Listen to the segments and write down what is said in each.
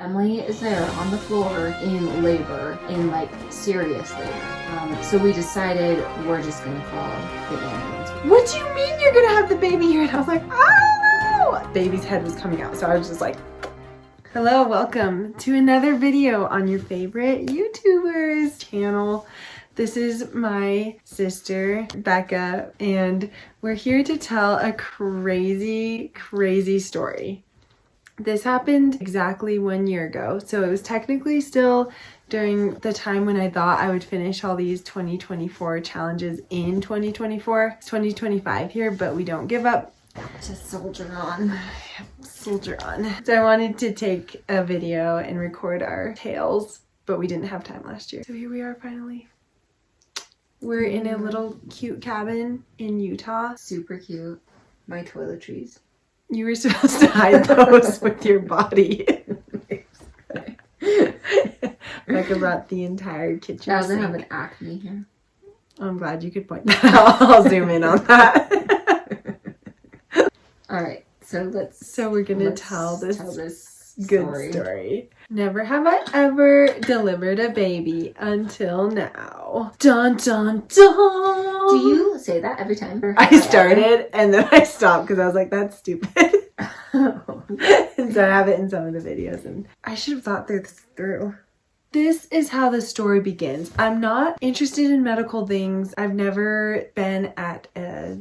Emily is there on the floor in labor, in like serious labor. So we decided we're just gonna call the ambulance. What do you mean you're gonna have the baby here? And I was like, oh! Baby's head was coming out, so I was just like, hello, welcome to another video on your favorite YouTuber's channel. This is my sister, Becca, and we're here to tell a crazy, crazy story. This happened exactly 1 year ago, so it was technically still during the time when I thought I would finish all these 2024 challenges in 2024. It's 2025 here, but we don't give up. Just soldier on. Soldier on. So I wanted to take a video and record our tales, but we didn't have time last year. So here we are finally. We're in a little cute cabin in Utah. Super cute. My toiletries. You were supposed to hide those with your body. Becca brought the entire kitchen. I doesn't sink. have an acne here. I'm glad you could point that out. I'll zoom in on that. Alright, so we're gonna tell this good story. story. Never have I ever delivered a baby until now. Dun dun dun! Do you say that every time? I started and then I stopped because I was like, that's stupid. And so I have it in some of the videos and I should have thought this through. This is how the story begins. I'm not interested in medical things. I've never been at a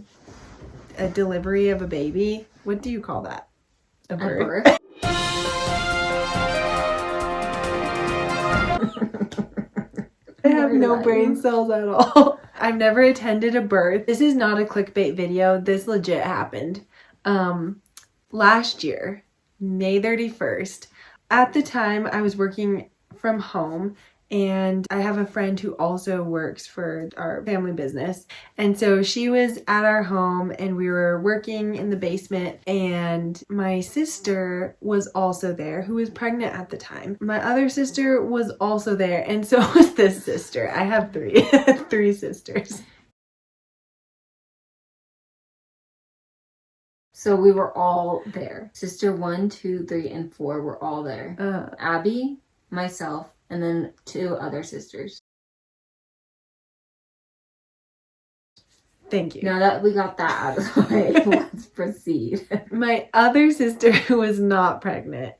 delivery of a baby. What do you call that? A birth? I have no brain cells at all. I've never attended a birth. This is not a clickbait video. This legit happened. Last year, May 31st. At the time, I was working from home and I have a friend who also works for our family business. And so she was at our home and we were working in the basement and my sister was also there who was pregnant at the time. My other sister was also there and so was this sister. I have three sisters. So we were all there. Sister 1, 2, 3, and 4 were all there. Abby, myself, and then 2 other sisters. Thank you. Now that we got that out of the way, let's proceed. My other sister who was not pregnant,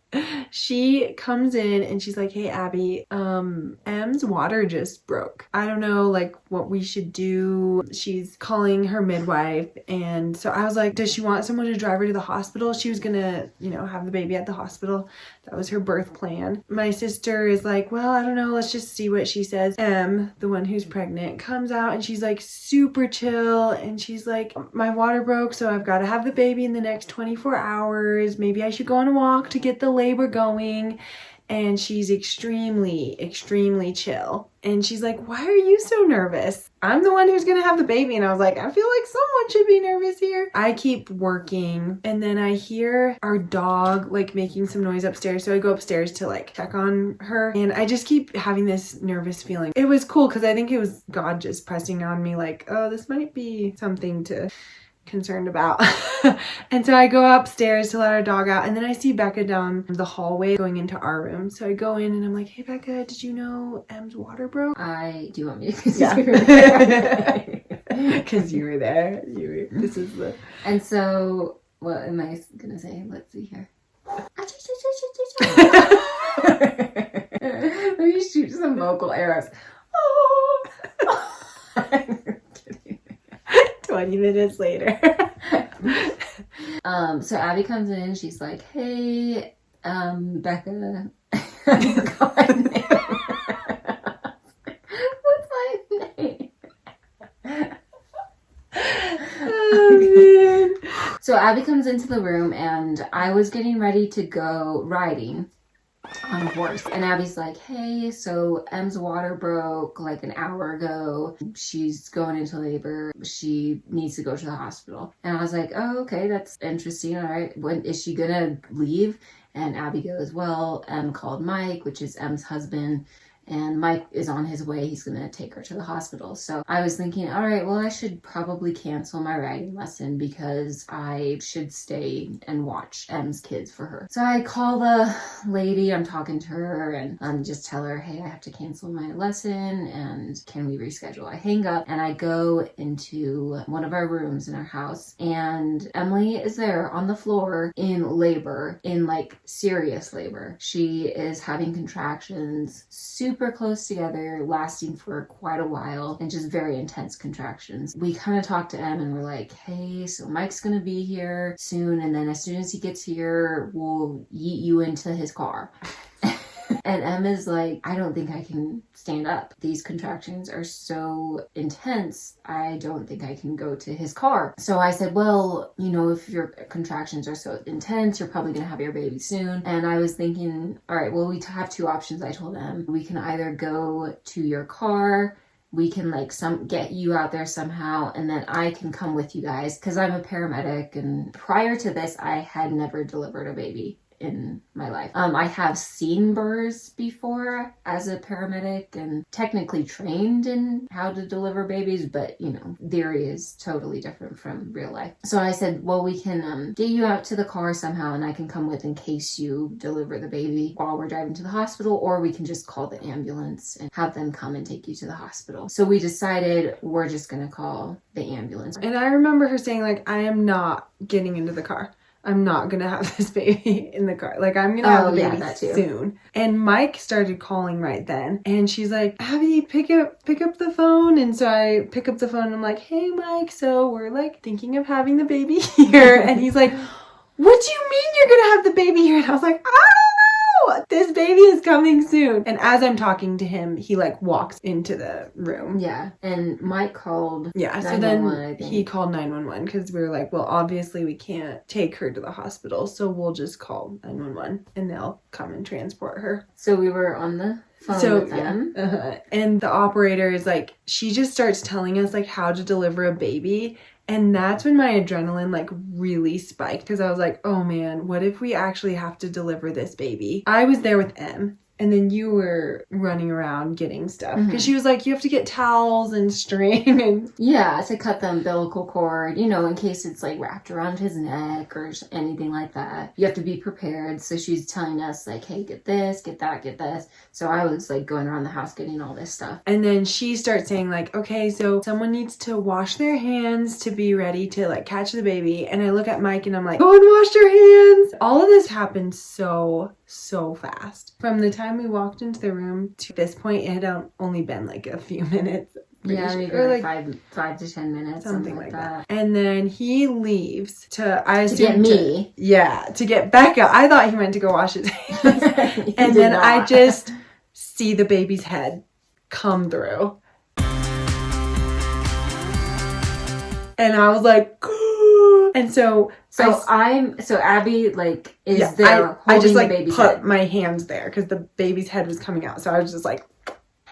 she comes in and she's like, hey Abby, M's water just broke. I don't know like what we should do. She's calling her midwife and so I was like, does she want someone to drive her to the hospital? She was gonna, have the baby at the hospital. That was her birth plan. My sister is like, well, I don't know, let's just see what she says. M, the one who's pregnant, comes out and she's like super chill and she's like, my water broke so I've got to have the baby in the next 24 hours. Maybe I should go on a walk to get the labor going. And she's extremely, extremely chill. And she's like, why are you so nervous? I'm the one who's gonna have the baby. And I was like, I feel like someone should be nervous here. I keep working and then I hear our dog like making some noise upstairs. So I go upstairs to like check on her and I just keep having this nervous feeling. It was cool because I think it was God just pressing on me like, oh, this might be something to concerned about. And so I go upstairs to let our dog out and then I see Becca down the hallway going into our room. So I go in and I'm like, hey Becca, did you know M's water broke? Do you want me to? Yeah. Because you were there. This is the... And so, what am I gonna say? Let's see here. Let me shoot some vocal arrows. Oh. 20 minutes later. So Abby comes in, she's like, hey, Becca, I forgot my name. What's my name? Oh, man. So Abby comes into the room and I was getting ready to go riding on a horse and Abby's like, hey, so M's water broke like an hour ago. She's going into labor. She needs to go to the hospital. And I was like, oh, okay, that's interesting. All right, when is she gonna leave? And Abby goes, well, M called Mike, which is M's husband, and Mike is on his way. He's going to take her to the hospital. So I was thinking, all right, well, I should probably cancel my riding lesson because I should stay and watch M's kids for her. So I call the lady, I'm talking to her, and just tell her, hey, I have to cancel my lesson, and can we reschedule? I hang up and I go into one of our rooms in our house, and Emily is there on the floor in labor, in like serious labor. She is having contractions super close together, lasting for quite a while, and just very intense contractions. We kind of talked to Em and we're like, hey, so Mike's gonna be here soon, and then as soon as he gets here, we'll yeet you into his car. And Em is like, I don't think I can stand up. These contractions are so intense, I don't think I can go to his car. So I said, well, you know, if your contractions are so intense, you're probably gonna have your baby soon. And I was thinking, all right, well, we have two options. I told Em, we can either go to your car, we can like get you out there somehow, and then I can come with you guys, because I'm a paramedic, and prior to this I had never delivered a baby in my life. I have seen births before as a paramedic and technically trained in how to deliver babies, but you know, theory is totally different from real life. So I said, well, we can get you out to the car somehow, and I can come with in case you deliver the baby while we're driving to the hospital, or we can just call the ambulance and have them come and take you to the hospital. So we decided we're just gonna call the ambulance. And I remember her saying, like, I am not getting into the car. I'm not gonna have this baby in the car. Like, I'm gonna have the baby soon. And Mike started calling right then, and she's like, Abby, pick up the phone. And so I pick up the phone and I'm like, hey Mike, so we're like thinking of having the baby here. And he's like, what do you mean you're gonna have the baby here? And I was like, I don't know, this baby is coming soon. And as I'm talking to him, he like walks into the room. Yeah, and Mike called. Yeah, so then he called 911 because we were like, well, obviously we can't take her to the hospital, so we'll just call 911 and they'll come and transport her. So we were on the phone with them. And the operator is like, she just starts telling us like how to deliver a baby. And that's when my adrenaline like really spiked, because I was like, oh man, what if we actually have to deliver this baby? I was there with Em. And then you were running around getting stuff. Because she was like, you have to get towels and string. And yeah, to cut the umbilical cord, you know, in case it's like wrapped around his neck or anything like that. You have to be prepared. So she's telling us like, hey, get this, get that, get this. So I was like going around the house getting all this stuff. And then she starts saying like, okay, so someone needs to wash their hands to be ready to like catch the baby. And I look at Mike and I'm like, go and wash your hands. All of this happened so fast. From the time we walked into the room to this point, it had only been like a few minutes. Yeah, maybe like 5 to 10 minutes, something like that. And then he leaves to get me. To get Becca. I thought he went to go wash his hands. And then I just see the baby's head come through. And I was like, and so Abby like is there holding I just like the baby's put head. my hands there because the baby's head was coming out. So I was just like,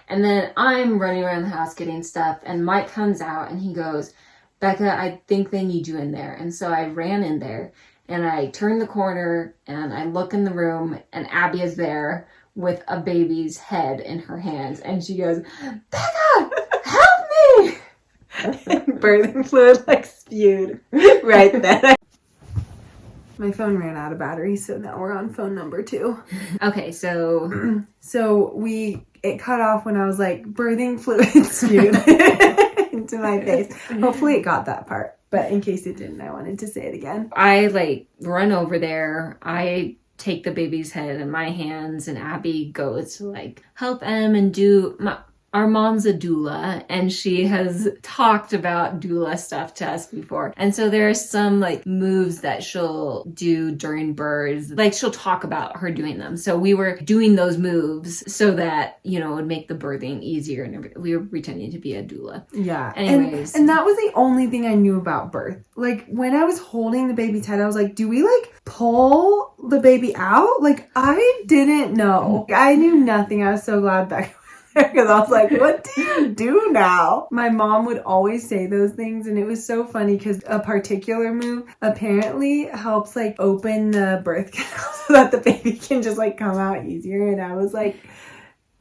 and then I'm running around the house getting stuff, and Mike comes out and he goes, Becca, I think they need you in there. And so I ran in there and I turned the corner and I look in the room, and Abby is there with a baby's head in her hands, and she goes, Becca, help me. Birthing fluid like spewed right then. My phone ran out of battery, so now we're on phone number 2. Okay, so it cut off when I was like, birthing fluid spewed into my face. Hopefully it got that part, but in case it didn't, I wanted to say it again. I like run over there. I take the baby's head in my hands, and Abby goes to like help Em and do our mom's a doula, and she has talked about doula stuff to us before. And so there are some like moves that she'll do during births. Like she'll talk about her doing them. So we were doing those moves so that, you know, it would make the birthing easier, and we were pretending to be a doula. Yeah. Anyways. And that was the only thing I knew about birth. Like when I was holding the baby's head, I was like, do we like pull the baby out? Like I didn't know. I knew nothing. I was so glad Becca because I was like, what do you do now? My mom would always say those things, and it was so funny because a particular move apparently helps like open the birth canal so that the baby can just like come out easier. And I was like,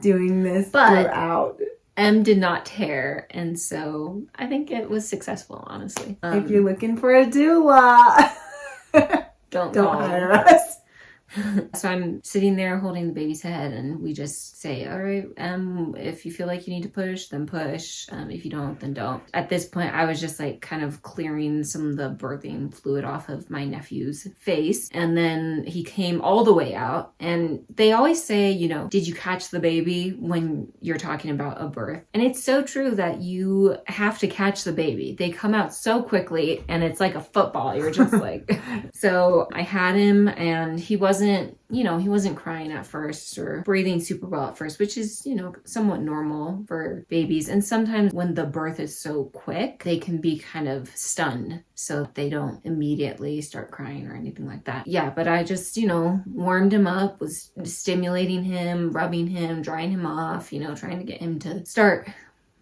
doing this But throughout. M did not tear, and so I think it was successful, honestly. If you're looking for a doula, don't hire us. So I'm sitting there holding the baby's head, and we just say, all right, if you feel like you need to push, then push. If you don't, then don't. At this point, I was just like kind of clearing some of the birthing fluid off of my nephew's face. And then he came all the way out. And they always say, you know, did you catch the baby when you're talking about a birth? And it's so true that you have to catch the baby. They come out so quickly, and it's like a football. You're just like, so I had him, and he wasn't crying at first or breathing super well at first, which is, you know, somewhat normal for babies. And sometimes when the birth is so quick, they can be kind of stunned, so they don't immediately start crying or anything like that. Yeah, but I just, you know, warmed him up, was stimulating him, rubbing him, drying him off, you know, trying to get him to start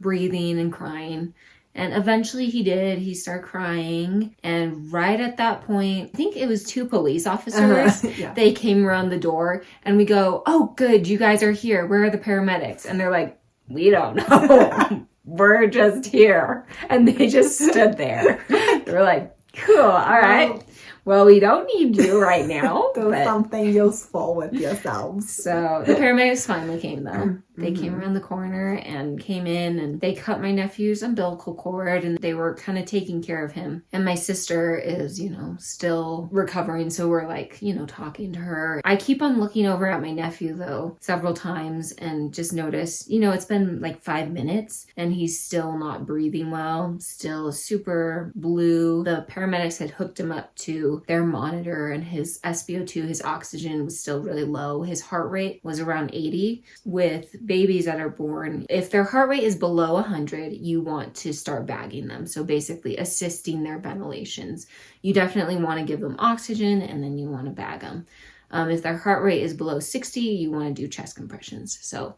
breathing and crying. And eventually he did. He started crying. And right at that point, I think it was 2 police officers. Yeah. They came around the door, and we go, oh, good, you guys are here. Where are the paramedics? And they're like, we don't know. We're just here. And they just stood there. They were like, cool, all right. Well, we don't need you right now. Do something useful with yourselves. So the paramedics finally came, though. They came around the corner and came in, and they cut my nephew's umbilical cord, and they were kind of taking care of him. And my sister is, you know, still recovering. So we're like, you know, talking to her. I keep on looking over at my nephew, though, several times, and just notice, you know, it's been like 5 minutes and he's still not breathing well, still super blue. The paramedics had hooked him up to their monitor, and his SpO2, his oxygen, was still really low. His heart rate was around 80. With babies that are born, if their heart rate is below 100, you want to start bagging them. So basically assisting their ventilations. You definitely want to give them oxygen, and then you want to bag them. If their heart rate is below 60, you want to do chest compressions. So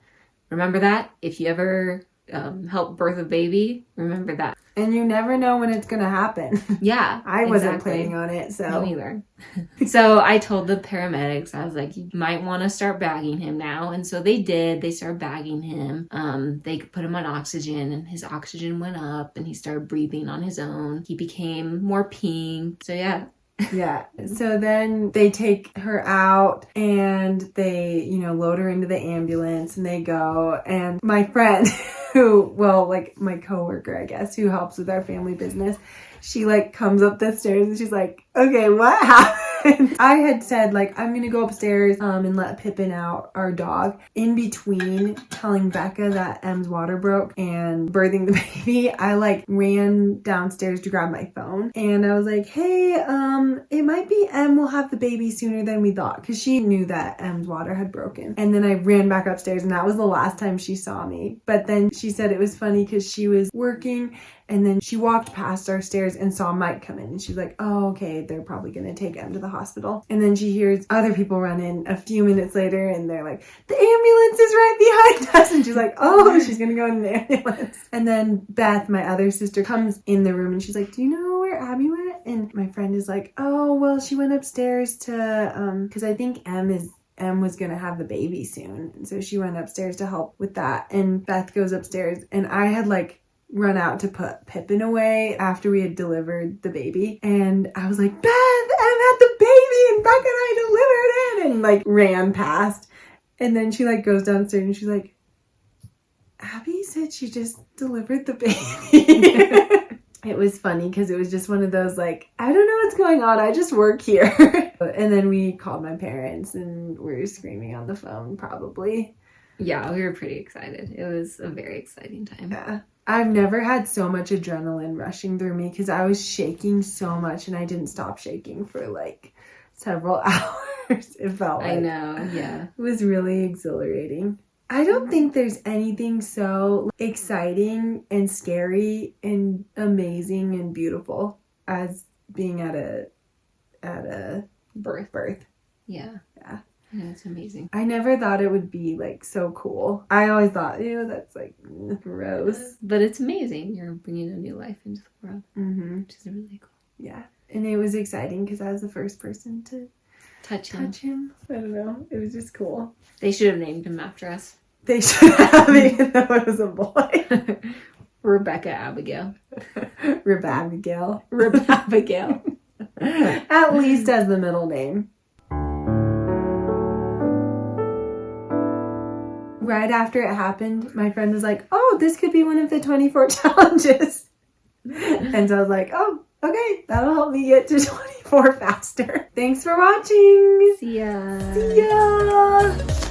remember that. If you ever help birth a baby, remember that. And you never know when it's gonna happen. Yeah, I wasn't planning on it, so. Me neither. So I told the paramedics, I was like, you might want to start bagging him now. And so they did. They started bagging him. They put him on oxygen, and his oxygen went up, and he started breathing on his own. He became more pink. So yeah. Yeah. So then they take her out, and they, you know, load her into the ambulance, and they go. And my friend like my coworker, I guess, who helps with our family business, she like comes up the stairs, and she's like, okay, what happened? I had said, like, I'm gonna go upstairs and let Pippin out, our dog. In between telling Becca that M's water broke and birthing the baby, I like ran downstairs to grab my phone, and I was like, hey, it might be M will have the baby sooner than we thought, because she knew that M's water had broken. And then I ran back upstairs, and that was the last time she saw me. But then she said it was funny because she was working, and then she walked past our stairs and saw Mike come in, and she's like, oh, okay, they're probably gonna take M to the hospital. And then she hears other people run in a few minutes later, and they're like, the ambulance is right behind us. And she's like, oh, she's gonna go in the ambulance. And then Beth, my other sister, comes in the room, and she's like, do you know where Abby went? And my friend is like, oh, well, she went upstairs to, because I think M was gonna have the baby soon, and so she went upstairs to help with that. And Beth goes upstairs, and I had like run out to put Pippin away after we had delivered the baby, and I was like, Beth, M had the baby, and Becca and I delivered it, and like ran past. And then she like goes downstairs, and she's like, Abby said she just delivered the baby. It was funny because it was just one of those like, I don't know what's going on, I just work here. And then we called my parents, and we were screaming on the phone probably. Yeah, we were pretty excited. It was a very exciting time. Yeah. I've never had so much adrenaline rushing through me because I was shaking so much, and I didn't stop shaking for like several hours. It felt like. I know, yeah. It was really exhilarating. I don't think there's anything so exciting and scary and amazing and beautiful as being at a birth. Yeah. Yeah. Yeah, it's amazing. I never thought it would be like so cool. I always thought, that's like gross. But it's amazing. You're bringing a new life into the world, which is really cool. Yeah. And it was exciting because I was the first person to touch him. I don't know. It was just cool. They should have named him after us. They should have, even though it was a boy. Rebecca Abigail. Abigail. Abigail. At least as the middle name. Right after it happened, my friend was like, oh, this could be one of the 24 challenges. And so I was like, oh, okay, that'll help me get to 24 faster. Thanks for watching. See ya. See ya.